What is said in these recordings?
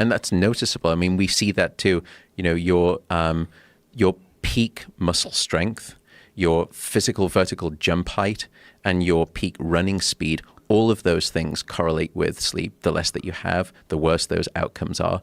And that's noticeable. I mean, we see that too. Your peak muscle strength, your physical vertical jump height, and your peak running speed, all of those things correlate with sleep. The less that you have, the worse those outcomes are.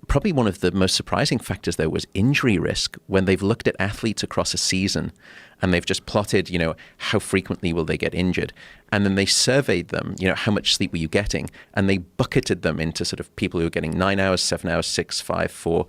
Probably one of the most surprising factors, though, was injury risk. When they've looked at athletes across a season and they've just plotted, how frequently will they get injured? And then they surveyed them, how much sleep were you getting? And they bucketed them into sort of people who are getting 9 hours, 7 hours, 6, 5, 4.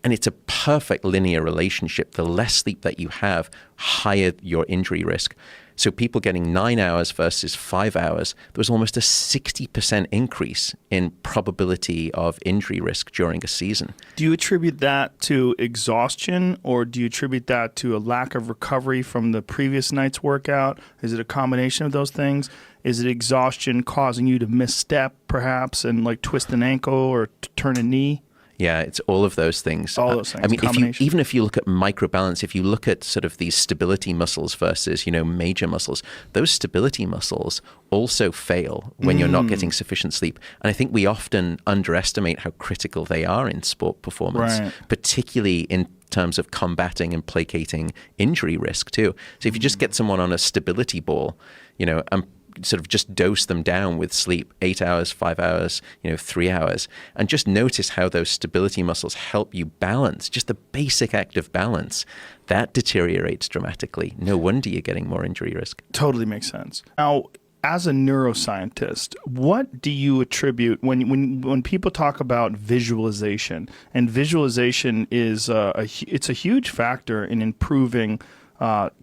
And it's a perfect linear relationship. The less sleep that you have, higher your injury risk. So people getting 9 hours versus 5 hours, there was almost a 60% increase in probability of injury risk during a season. Do you attribute that to exhaustion, or do you attribute that to a lack of recovery from the previous night's workout? Is it a combination of those things? Is it exhaustion causing you to misstep, perhaps, and like twist an ankle or turn a knee? Yeah, it's all of those things. All those things. I mean, even if you look at microbalance, if you look at sort of these stability muscles versus, major muscles, those stability muscles also fail when you're not getting sufficient sleep. And I think we often underestimate how critical they are in sport performance, particularly in terms of combating and placating injury risk too. So if you just get someone on a stability ball, and sort of just dose them down with sleep, 8 hours, 5 hours, 3 hours, and just notice how those stability muscles help you balance, just the basic act of balance, that deteriorates dramatically. No wonder you're getting more injury risk. Totally makes sense. Now, as a neuroscientist, what do you attribute when people talk about visualization? And visualization is it's a huge factor in improving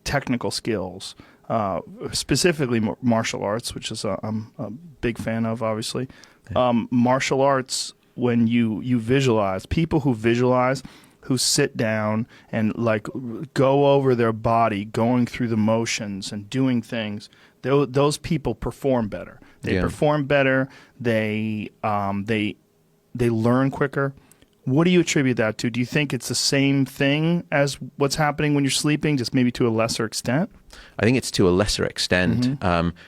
technical skills. Specifically martial arts, which is I'm a big fan of, obviously. Martial arts, when you visualize, people who visualize, who sit down and like go over their body, going through the motions and doing things, those people perform better. They perform better. They learn quicker. What do you attribute that to? Do you think it's the same thing as what's happening when you're sleeping, just maybe to a lesser extent? I think it's to a lesser extent,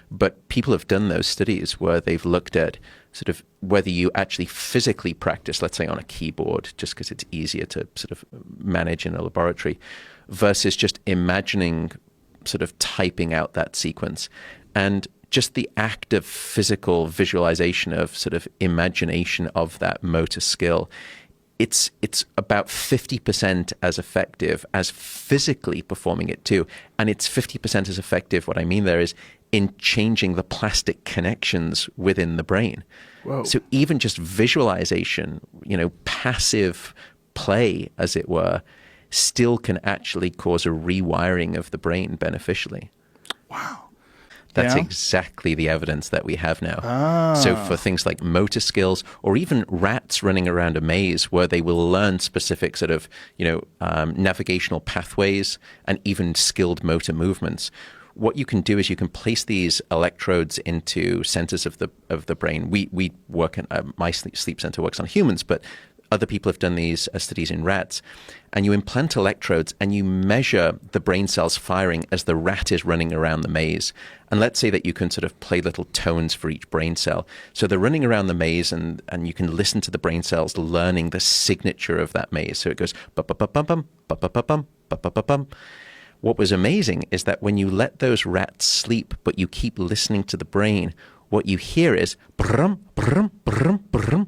but people have done those studies where they've looked at sort of whether you actually physically practice, let's say on a keyboard, just because it's easier to sort of manage in a laboratory, versus just imagining sort of typing out that sequence. And just the act of physical visualization, of sort of imagination of that motor skill, it's about 50% as effective as physically performing it too. And it's 50% as effective, what I mean there is, in changing the plastic connections within the brain. Whoa. So even just visualization, passive play, as it were, still can actually cause a rewiring of the brain beneficially. Wow. That's exactly the evidence that we have now. So for things like motor skills, or even rats running around a maze where they will learn specific sort of, navigational pathways and even skilled motor movements, what you can do is you can place these electrodes into centers of the brain. We work in my sleep center works on humans, but other people have done these studies in rats. And you implant electrodes and you measure the brain cells firing as the rat is running around the maze. And let's say that you can sort of play little tones for each brain cell. So they're running around the maze and you can listen to the brain cells learning the signature of that maze. So it goes ba-ba-ba-bum-bum, ba-ba-ba-bum, ba-ba-ba-bum. What was amazing is that when you let those rats sleep, but you keep listening to the brain, what you hear is brum, brum, brum, brum,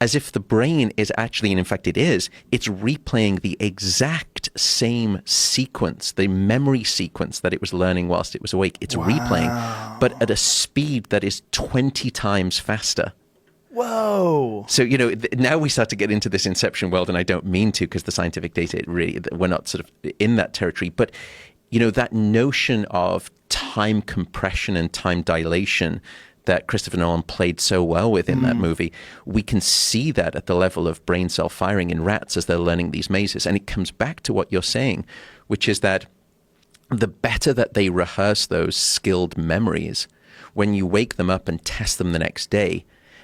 as if the brain is actually, and in fact it is, it's replaying the exact same sequence, the memory sequence that it was learning whilst it was awake. It's replaying, but at a speed that is 20 times faster. Whoa. So, now we start to get into this inception world, and I don't mean to, because the scientific data, we're not sort of in that territory. But, that notion of time compression and time dilation that Christopher Nolan played so well with in that movie, we can see that at the level of brain cell firing in rats as they're learning these mazes. And it comes back to what you're saying, which is that the better that they rehearse those skilled memories, when you wake them up and test them the next day,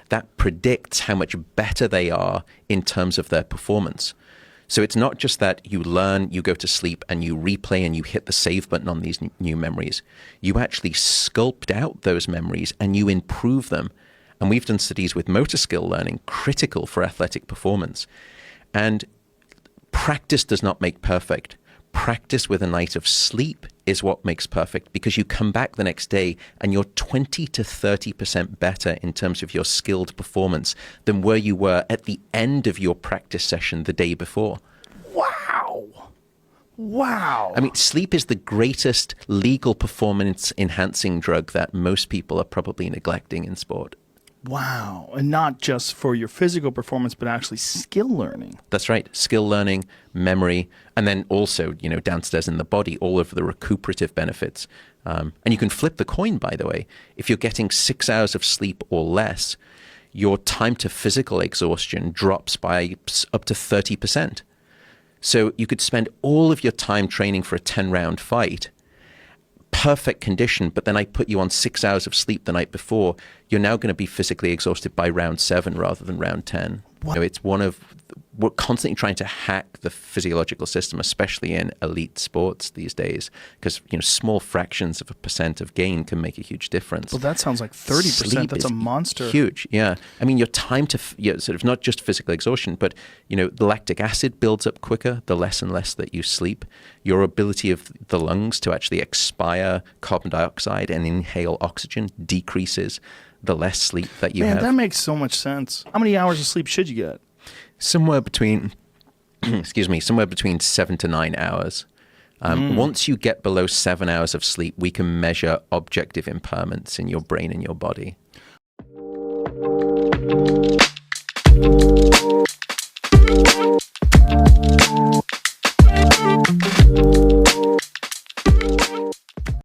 that predicts how much better they are in terms of their performance. So it's not just that you learn, you go to sleep, and you replay and you hit the save button on these new memories. You actually sculpt out those memories and you improve them. And we've done studies with motor skill learning, critical for athletic performance. And practice does not make perfect. Practice with a night of sleep is what makes perfect, because you come back the next day and you're 20 to 30% better in terms of your skilled performance than where you were at the end of your practice session the day before. Wow. Wow. I mean, sleep is the greatest legal performance enhancing drug that most people are probably neglecting in sport. Wow. And not just for your physical performance, but actually skill learning. That's right. Skill learning, memory, and then also, downstairs in the body, all of the recuperative benefits. And you can flip the coin, by the way. If you're getting 6 hours of sleep or less, your time to physical exhaustion drops by up to 30%. So you could spend all of your time training for a 10-round fight, perfect condition, but then I put you on 6 hours of sleep the night before, you're now going to be physically exhausted by round 7 rather than round 10. It's we're constantly trying to hack the physiological system, especially in elite sports these days, because small fractions of a percent of gain can make a huge difference. Well, that sounds like 30%. Sleep That's is a monster. Huge, yeah. I mean, your time to sort of not just physical exhaustion, but the lactic acid builds up quicker the less and less that you sleep. Your ability of the lungs to actually expire carbon dioxide and inhale oxygen decreases the less sleep that you have. Man, that makes so much sense. How many hours of sleep should you get? Somewhere between 7 to 9 hours. Once you get below 7 hours of sleep, we can measure objective impairments in your brain and your body.